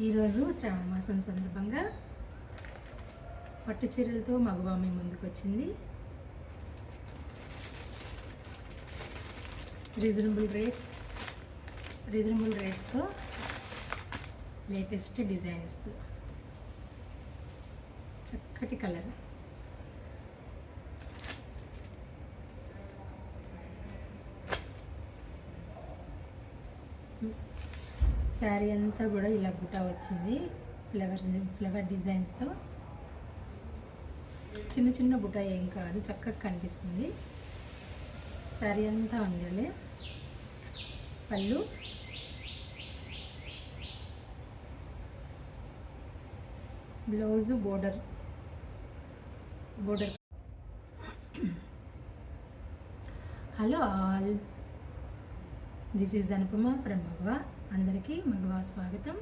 ఈరోజు శ్రావణ మాసం సందర్భంగా పట్టు చీరలతో మగవా మీ ముందుకు వచ్చింది. రీజనబుల్ రేట్స్తో లేటెస్ట్ డిజైన్స్తో చక్కటి కలర్. శారీ అంతా కూడా ఇలా బుటా వచ్చింది. ఫ్లవర్ డిజైన్స్తో చిన్న చిన్న బుటా ఏం కాదు, చక్కగా కనిపిస్తుంది. శారీ అంతా ఉంది. పళ్ళు, blouse, border. Hello all, this is Anupama from Magava. అందరికీ మగవా స్వాగతం.